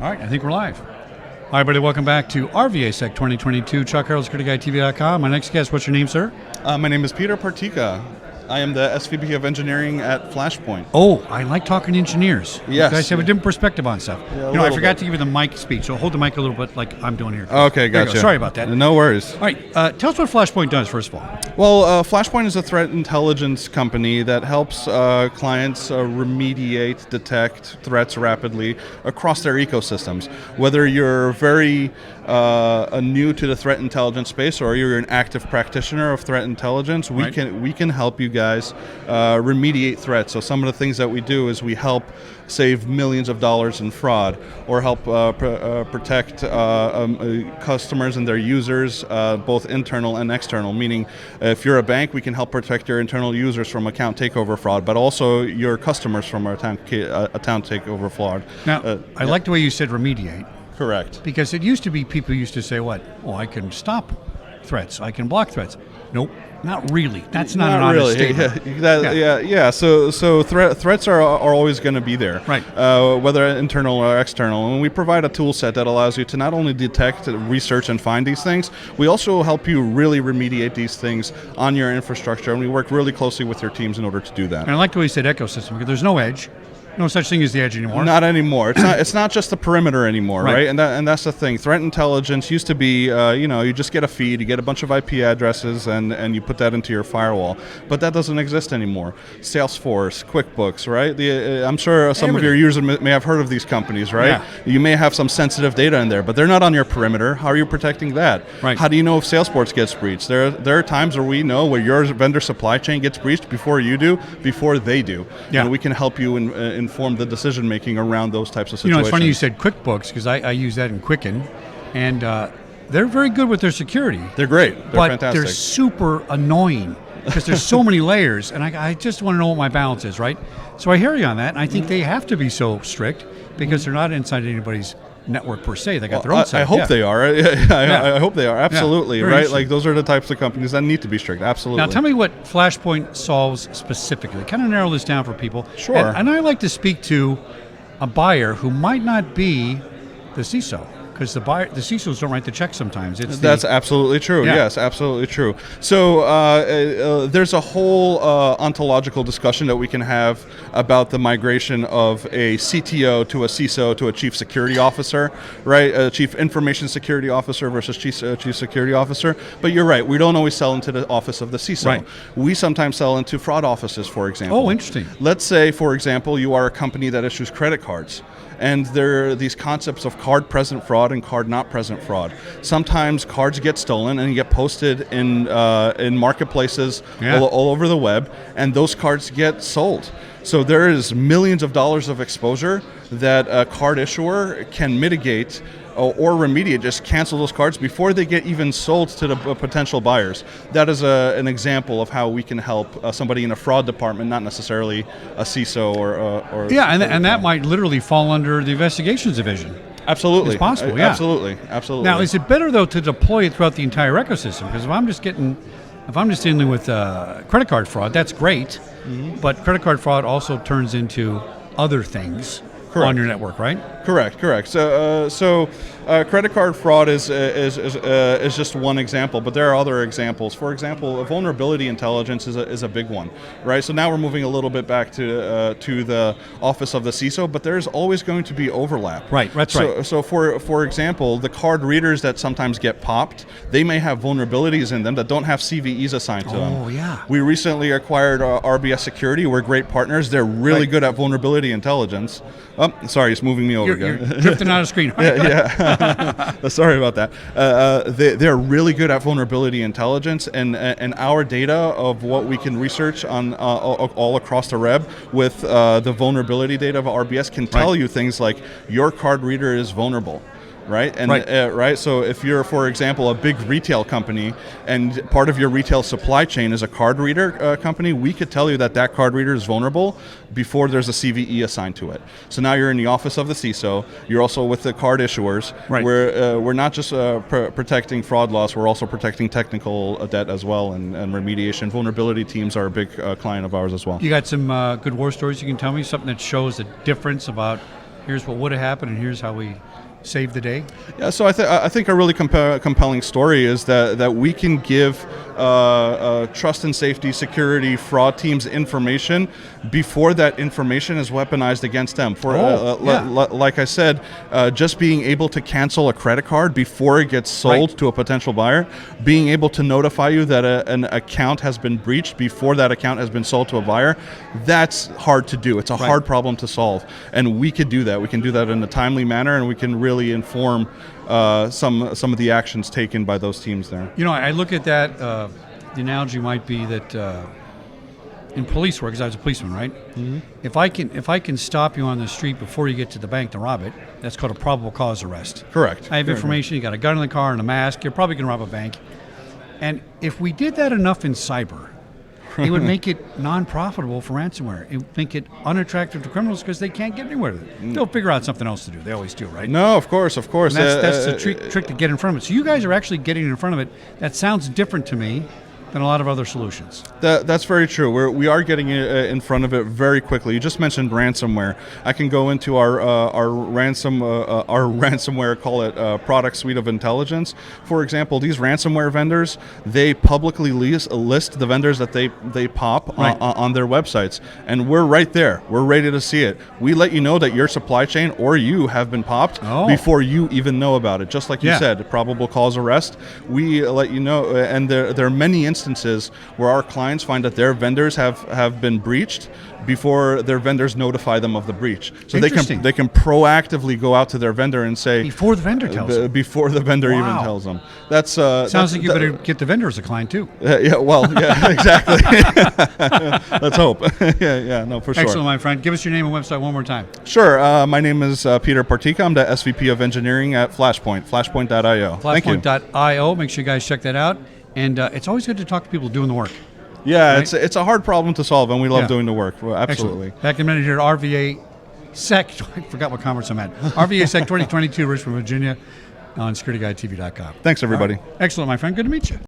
All right, I think we're live. Hi, everybody. Welcome back to RVAsec 2022. Chuck Harold, SecurityGuideTV.com. My next guest, what's your name, sir? My name is Peter Partyka. I am the SVP of Engineering at Flashpoint. Oh, I like talking to engineers. Yes. You guys have a different perspective on stuff. Yeah, I forgot to give you the mic speech, so hold the mic a little bit like I'm doing here. Okay, There you gotcha. go. Sorry about that. No worries. All right, tell us what Flashpoint does, first of all. Well, Flashpoint is a threat intelligence company that helps clients remediate, detect threats rapidly across their ecosystems. Whether you're very new to the threat intelligence space or you're an active practitioner of threat intelligence, we can help you guys remediate threats. So some of the things that we do is we help save millions of dollars in fraud, or help protect customers and their users, both internal and external. Meaning, if you're a bank, we can help protect your internal users from account takeover fraud, but also your customers from account takeover fraud. Now, I like the way you said remediate. Correct. Because it used to be, people used to say, what? Oh, I can stop threats. I can block threats. Nope, not really. That's not an honest statement. So threats are always going to be there, right? Whether internal or external. And we provide a tool set that allows you to not only detect, research, and find these things, we also help you really remediate these things on your infrastructure. And we work really closely with your teams in order to do that. And I like the way you said ecosystem, because there's no edge. No such thing as the edge anymore. Not anymore. It's not just the perimeter anymore, right? And that's the thing. Threat intelligence used to be, you just get a feed, you get a bunch of IP addresses, and you put that into your firewall. But that doesn't exist anymore. Salesforce, Quickbooks, right? I'm sure some of your users may have heard of these companies, right? Yeah. You may have some sensitive data in there, but they're not on your perimeter. How are you protecting that? Right. How do you know if Salesforce gets breached? There are times where we know where your vendor supply chain gets breached before you do, before they do. Yeah. And we can help you inform the decision making around those types of situations. You know, it's funny you said Quickbooks, because I use that in Quicken, and they're very good with their security. They're great. They're fantastic. They're super annoying because there's so many layers, and I just want to know what my balance is, right? So I hear you on that, and I think they have to be so strict because they're not inside anybody's network per se. They got their own site. I hope they are. I hope they are. Absolutely, yeah, right? Like those are the types of companies that need to be strict. Absolutely. Now tell me what Flashpoint solves specifically. Kind of narrow this down for people. Sure. And I like to speak to a buyer who might not be the CISO. Because the CISOs don't write the check sometimes. That's absolutely true. Yeah. Yes, absolutely true. So there's a whole ontological discussion that we can have about the migration of a CTO to a CISO to a chief security officer, right? A chief information security officer versus chief security officer. But you're right. We don't always sell into the office of the CISO. Right. We sometimes sell into fraud offices, for example. Oh, interesting. Let's say, for example, you are a company that issues credit cards. And there are these concepts of card-present fraud and card-not-present fraud. Sometimes cards get stolen and get posted in marketplaces all over the web, and those cards get sold. So there is millions of dollars of exposure that a card issuer can mitigate or remediate, just cancel those cards before they get even sold to the potential buyers. That is an example of how we can help somebody in a fraud department, not necessarily a CISO or and that might literally fall under the investigations division. Absolutely. It's possible, yeah. Absolutely. Now, is it better, though, to deploy it throughout the entire ecosystem? Because if I'm just dealing with credit card fraud, that's great, but credit card fraud also turns into other things. Correct. On your network, right? Correct. So credit card fraud is just one example, but there are other examples. For example, vulnerability intelligence is a big one, right? So now we're moving a little bit back to the office of the CISO, but there's always going to be overlap. Right. That's right. So for example, the card readers that sometimes get popped, they may have vulnerabilities in them that don't have CVEs assigned to them. Oh yeah. We recently acquired RVAsec Security. We're great partners. They're really good at vulnerability intelligence. Oh, sorry, it's moving me over again. You're drifting out of screen. Yeah. Sorry about that. They're really good at vulnerability intelligence, and our data of what we can research on all across the web with the vulnerability data of RBS can tell you things like your card reader is vulnerable. Right? And so if you're, for example, a big retail company and part of your retail supply chain is a card reader company, we could tell you that card reader is vulnerable before there's a CVE assigned to it. So now you're in the office of the CISO. You're also with the card issuers. Right. We're not just protecting fraud loss. We're also protecting technical debt as well, and remediation. Vulnerability teams are a big client of ours as well. You got some good war stories you can tell me? Something that shows the difference about here's what would have happened and here's how we save the day? Yeah, so I think a really compelling story is that we can give trust and safety, security, fraud teams information before that information is weaponized against them. Like I said, just being able to cancel a credit card before it gets sold to a potential buyer, being able to notify you that an account has been breached before that account has been sold to a buyer, that's hard to do. It's a hard problem to solve, and we could do that. We can do that in a timely manner, and we can really inform some of the actions taken by those teams there. You know, I look at that. The analogy might be that in police work, because I was a policeman, right? Mm-hmm. If I can stop you on the street before you get to the bank to rob it, that's called a probable cause arrest. Correct. I have information. You got a gun in the car and a mask. You're probably going to rob a bank. And if we did that enough in cyber, it would make it non-profitable for ransomware. It would make it unattractive to criminals because they can't get anywhere with it. They'll figure out something else to do. They always do, right? No, of course. And that's the trick to get in front of it. So you guys are actually getting in front of it. That sounds different to me than a lot of other solutions. That's very true. We are getting in front of it very quickly. You just mentioned ransomware. I can go into our ransomware, call it product suite of intelligence. For example, these ransomware vendors, they publicly list the vendors that they pop on their websites, and we're right there. We're ready to see it. We let you know that your supply chain or you have been popped before you even know about it. Just like you said, probable cause arrest. We let you know, and there are many instances where our clients find that their vendors have been breached before their vendors notify them of the breach. So they can proactively go out to their vendor and say before the vendor tells them. Before the vendor even tells them. That's sounds like you better get the vendor as a client too. Exactly. Let's hope. No, for sure. Excellent, my friend. Give us your name and website one more time. Sure. My name is Peter Partyka. I'm the SVP of engineering at Flashpoint. Flashpoint.io. Thank you. Flashpoint.io. Make sure you guys check that out. And it's always good to talk to people doing the work. Yeah, right? It's a hard problem to solve, and we love doing the work. Well, absolutely. Excellent. Back in a minute here at RVAsec. I forgot what conference I'm at. RVAsec 2022, Richmond, Virginia, on SecurityGuideTV.com. Thanks, everybody. Excellent, my friend. Good to meet you.